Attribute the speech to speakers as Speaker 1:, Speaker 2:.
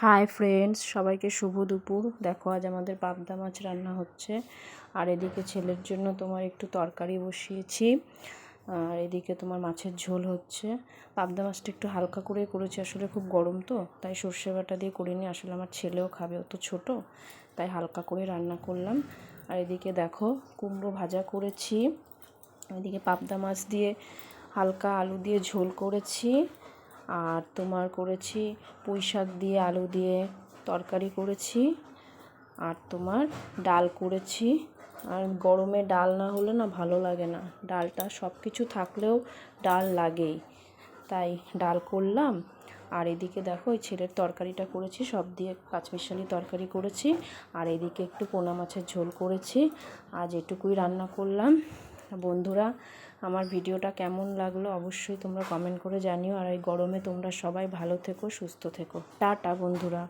Speaker 1: Hi friends, সবাইকে শুভ দুপুর। দেখো আজ আমাদের পাবদা মাছ রান্না হচ্ছে। আর এদিকে ছেলের জন্য তোমার একটু তরকারি বসিয়েছি, আর এদিকে তোমার মাছের ঝোল হচ্ছে। পাবদা মাছটা একটু হালকা করে করেছি, আসলে খুব গরম তো, তাই সর্ষে বাটা দিয়ে করিনি। আসলে আমার ছেলেও খাবে, ও তো ছোটো, তাই হালকা করে রান্না করলাম। আর এদিকে দেখো কুমড়ো ভাজা করেছি, এদিকে পাবদা মাছ দিয়ে হালকা আলু দিয়ে ঝোল করেছি, আর তোমার করেছি পুঁই শাক দিয়ে আলু দিয়ে তরকারি করেছি, আর তোমার ডাল করেছি। আর গরমে ডাল না হলে না ভালো লাগে না, ডালটা সব কিছু থাকলেও ডাল লাগেই, তাই ডাল করলাম। আর এদিকে দেখো ওই ছেলের তরকারিটা করেছি, সব দিয়ে পাঁচমিশালি তরকারি করেছি। আর এদিকে একটু পোনা মাছের ঝোল করেছি। আজ এটুকুই রান্না করলাম। বন্ধুরা, আমার ভিডিওটা কেমন লাগলো অবশ্যই তোমরা কমেন্ট করে জানিও। আর এই গরমে তোমরা সবাই ভালো থেকো, সুস্থ থেকো। টাটা বন্ধুরা।